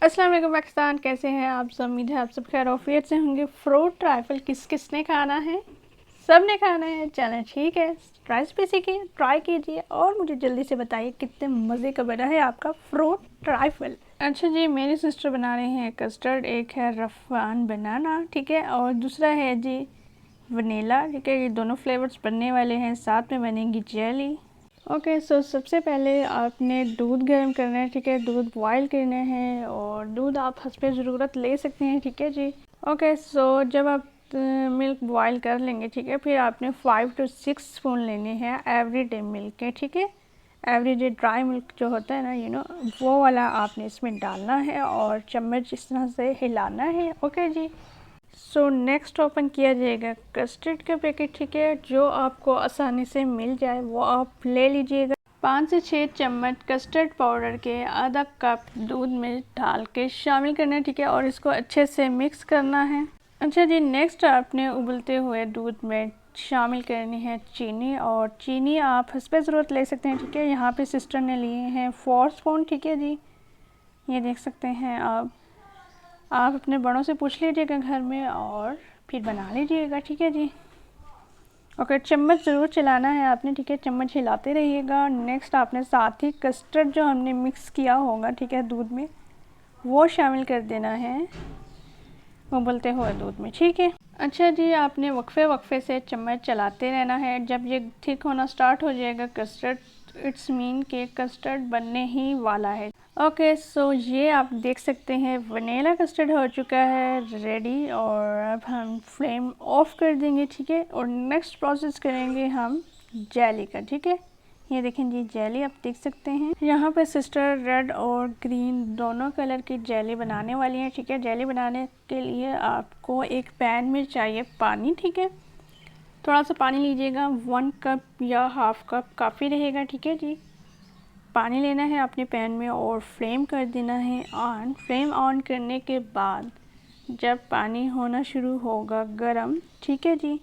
अस्सलाम वालेकुम पाकिस्तान, कैसे हैं आप सब। उम्मीद है आप सब खैर ऑफियत से होंगे। फ्रूट ट्राइफल किस किस ने खाना है? सब ने खाना है। चलें ठीक है, रेसिपी सीखिए, ट्राई कीजिए और मुझे जल्दी से बताइए कितने मज़े का बना है आपका फ्रूट ट्राइफल। अच्छा जी, मेरी सिस्टर बना रही हैं कस्टर्ड, एक है रफ़ान बनाना, ठीक है, और दूसरा है जी वनीला, ठीक है। ये दोनों फ्लेवर्स बनने वाले हैं, साथ में बनेंगी जेली। ओके सो सबसे पहले आपने दूध गर्म करना है, ठीक है। दूध बॉयल करना है और दूध आप हस्बे ज़रूरत ले सकते हैं, ठीक है जी। ओके सो जब आप मिल्क बॉयल कर लेंगे, ठीक है, फिर आपने 5 to 6 स्पून लेने हैं एवरीडे मिल्क के, ठीक है। एवरीडे ड्राई मिल्क जो होता है ना, वो वाला आपने इसमें डालना है और चम्मच इस तरह से हिलाना है। ओके जी। सो नेक्स्ट ओपन किया जाएगा कस्टर्ड का पैकेट, ठीक है। जो आपको आसानी से मिल जाए वो आप ले लीजिएगा। 5 से 6 चम्मच कस्टर्ड पाउडर के आधा कप दूध में डाल के शामिल करना है, ठीक है, और इसको अच्छे से मिक्स करना है। अच्छा जी, नेक्स्ट आपने उबलते हुए दूध में शामिल करनी है चीनी, और चीनी आप हस्बे ज़रूरत ले सकते हैं, ठीक है। यहाँ पे सिस्टर ने लिए हैं 4 स्पून, ठीक है जी। ये देख सकते हैं आप अपने बड़ों से पूछ लीजिएगा घर में और फिर बना लीजिएगा, ठीक है जी। ओके, चम्मच ज़रूर चलाना है आपने, ठीक है, चम्मच हिलाते रहिएगा। नेक्स्ट आपने साथ ही कस्टर्ड जो हमने मिक्स किया होगा, ठीक है, दूध में, वो शामिल कर देना है उबलते हुए दूध में, ठीक है। अच्छा जी, आपने वक्फे वक्फे से चम्मच चलाते रहना है। जब ये थिक होना स्टार्ट हो जाएगा कस्टर्ड, इट्स मीन के कस्टर्ड बनने ही वाला है। ओके सो ये आप देख सकते हैं वनीला कस्टर्ड हो चुका है रेडी, और अब हम फ्लेम ऑफ कर देंगे, ठीक है। और नेक्स्ट प्रोसेस करेंगे हम जेली का, ठीक है। ये देखें जी, जेली आप देख सकते हैं। यहाँ पे सिस्टर रेड और ग्रीन दोनों कलर की जेली बनाने वाली हैं, ठीक है। जेली बनाने के लिए आपको एक पैन में चाहिए पानी, ठीक है। थोड़ा सा पानी लीजिएगा, 1 कप या हाफ कप काफ़ी रहेगा, ठीक है जी। पानी लेना है अपने पैन में और फ्लेम कर देना है ऑन। फ्लेम ऑन करने के बाद जब पानी होना शुरू होगा गरम, ठीक है जी,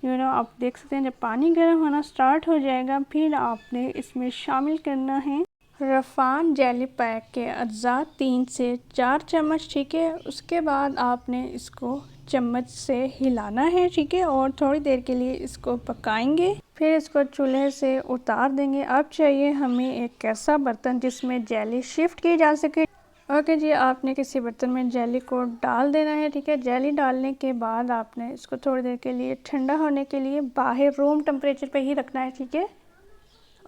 आप देख सकते हैं जब पानी गर्म होना स्टार्ट हो जाएगा, फिर आपने इसमें शामिल करना है रफ़ान जेली पैक के अज्जा 3 से 4 चम्मच, ठीक है। उसके बाद आपने इसको चम्मच से हिलाना है, ठीक है, और थोड़ी देर के लिए इसको पकाएंगे। फिर इसको चूल्हे से उतार देंगे। अब चाहिए हमें एक ऐसा बर्तन जिसमें जेली शिफ्ट की जा सके। ओके जी, आपने किसी बर्तन में जेली को डाल देना है, ठीक है। जेली डालने के बाद आपने इसको थोड़ी देर के लिए ठंडा होने के लिए बाहर रूम टेम्परेचर पे ही रखना है, ठीक है।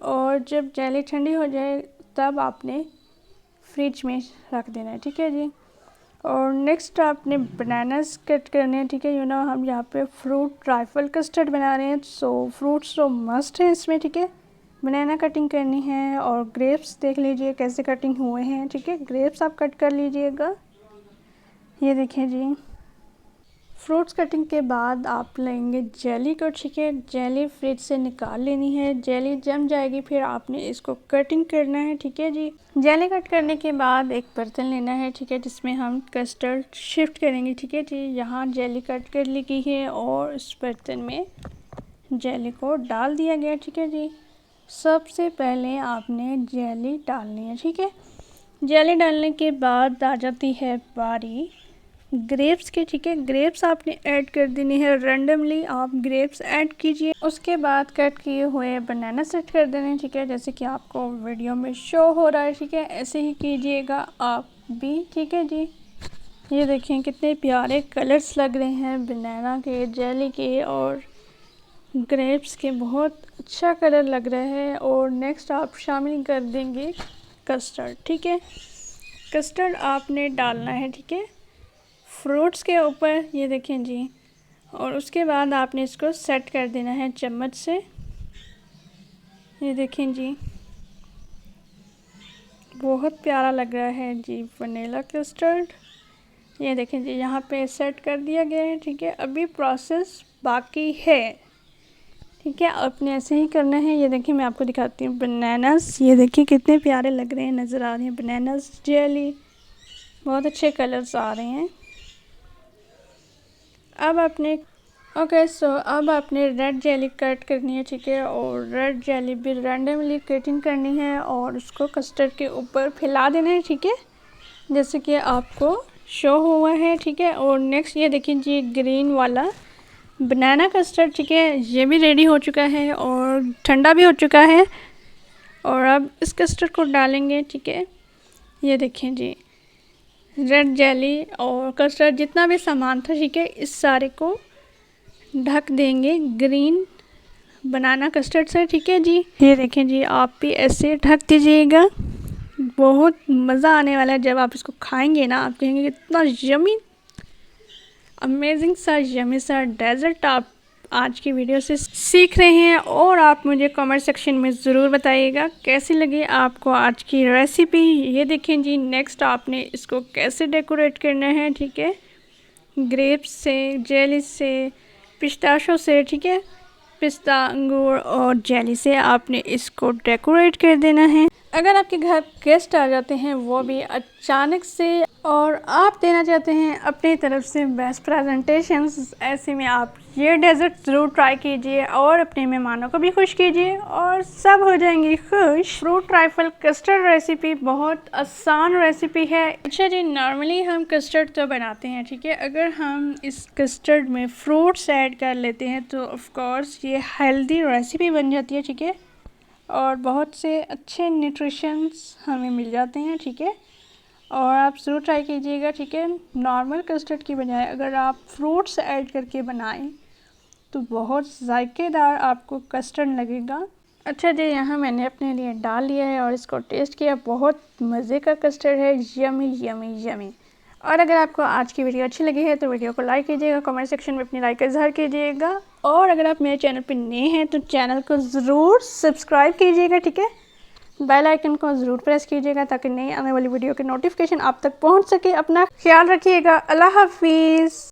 और जब जेली ठंडी हो जाए तब आपने फ्रिज में रख देना है, ठीक है जी। और नेक्स्ट आपने बनानास कट करने हैं, ठीक है। हम यहाँ पे फ्रूट ट्राइफल कस्टर्ड बना रहे हैं, सो फ्रूट्स तो मस्ट है इसमें, ठीक है। बनाना कटिंग करनी है और ग्रेप्स देख लीजिए कैसे कटिंग हुए हैं, ठीक है। ग्रेप्स आप कट कर लीजिएगा। ये देखिए जी, फ्रूट्स कटिंग के बाद आप लेंगे जेली को, ठीक है। जेली फ्रिज से निकाल लेनी है। जेली जम जाएगी, फिर आपने इसको कटिंग करना है, ठीक है जी। जेली कट करने के बाद एक बर्तन लेना है, ठीक है, जिसमें हम कस्टर्ड शिफ्ट करेंगे, ठीक है जी। यहाँ जेली कट कर ली गई है और इस बर्तन में जेली को डाल दिया गया, ठीक है जी। सबसे पहले आपने जेली डालनी है, ठीक है। जेली डालने के बाद आ जाती है बारी ग्रेप्स के, ठीक है। ग्रेप्स आपने ऐड कर देनी है, रैंडमली आप ग्रेप्स ऐड कीजिए। उसके बाद कट किए हुए बनाना सेट कर देने, ठीक है, जैसे कि आपको वीडियो में शो हो रहा है, ठीक है। ऐसे ही कीजिएगा आप भी, ठीक है जी। ये देखें कितने प्यारे कलर्स लग रहे हैं बनाना के, जेली के और ग्रेप्स के, बहुत अच्छा कलर लग रहा है। और नेक्स्ट आप शामिल कर देंगे कस्टर्ड, ठीक है। कस्टर्ड आपने डालना है, ठीक है, फ्रूट्स के ऊपर, ये देखें जी। और उसके बाद आपने इसको सेट कर देना है चम्मच से। ये देखें जी, बहुत प्यारा लग रहा है जी वनीला कस्टर्ड। ये देखें जी, यहाँ पे सेट कर दिया गया है, ठीक है। अभी प्रोसेस बाकी है, ठीक है, आपने ऐसे ही करना है। ये देखिए मैं आपको दिखाती हूँ बनानास, ये देखिए कितने प्यारे लग रहे हैं, नज़र आ रहे हैं बनानास जेली, बहुत अच्छे कलर्स आ रहे हैं। अब आपने रेड जेली कट करनी है, ठीक है, और रेड जेली भी रैंडमली कटिंग करनी है और उसको कस्टर्ड के ऊपर फैला देना है, ठीक है। जैसे कि आपको शो हुआ है, ठीक है। और नेक्स्ट ये देखिए जी, ग्रीन वाला बनाना कस्टर्ड, ठीक है, ये भी रेडी हो चुका है और ठंडा भी हो चुका है। और अब इस कस्टर्ड को डालेंगे, ठीक है। ये देखें जी, रेड जेली और कस्टर्ड जितना भी सामान था, ठीक है, इस सारे को ढक देंगे ग्रीन बनाना कस्टर्ड से, ठीक है जी। ये देखें जी, आप भी ऐसे ढक दीजिएगा। बहुत मज़ा आने वाला है जब आप इसको खाएंगे ना, आप कहेंगे इतना यमी अमेजिंग सा यमी सा डेजर्ट आप आज की वीडियो से सीख रहे हैं। और आप मुझे कमेंट सेक्शन में ज़रूर बताइएगा कैसी लगी आपको आज की रेसिपी। ये देखें जी, नेक्स्ट आपने इसको कैसे डेकोरेट करना है, ठीक है, ग्रेप्स से, जेली से, पिस्ताशो से, ठीक है, पिस्ता, अंगूर और जेली से आपने इसको डेकोरेट कर देना है। अगर आपके घर गेस्ट आ जाते हैं, वो भी अचानक से, और आप देना चाहते हैं अपनी तरफ से बेस्ट प्रेजेंटेशंस, ऐसे में आप ये डेजर्ट ज़रूर ट्राई कीजिए और अपने मेहमानों को भी खुश कीजिए और सब हो जाएंगे खुश। फ्रूट ट्राइफल कस्टर्ड रेसिपी बहुत आसान रेसिपी है। अच्छा जी, नॉर्मली हम कस्टर्ड तो बनाते हैं, ठीक है, अगर हम इस कस्टर्ड में फ्रूट्स ऐड कर लेते हैं तो ऑफ कोर्स ये हेल्दी रेसिपी बन जाती है, ठीक है, और बहुत से अच्छे न्यूट्रिशंस हमें मिल जाते हैं, ठीक है। और आप ज़रूर ट्राई कीजिएगा, ठीक है। नॉर्मल कस्टर्ड की बजाय अगर आप फ्रूट्स ऐड करके बनाएं तो बहुत जायकेदार आपको कस्टर्ड लगेगा। अच्छा जी, यहाँ मैंने अपने लिए डाल लिया है और इसको टेस्ट किया, बहुत मज़े का कस्टर्ड है, यमी यमी यमी। और अगर आपको आज की वीडियो अच्छी लगी है तो वीडियो को लाइक कीजिएगा, कमेंट सेक्शन में अपनी लाइक का इजहार कीजिएगा। और अगर आप मेरे चैनल पर नए हैं तो चैनल को ज़रूर सब्सक्राइब कीजिएगा, ठीक है, बेल आइकन को ज़रूर प्रेस कीजिएगा ताकि नई आने वाली वीडियो की नोटिफिकेशन आप तक पहुंच सके। अपना ख्याल रखिएगा। अल्लाह हाफिज़।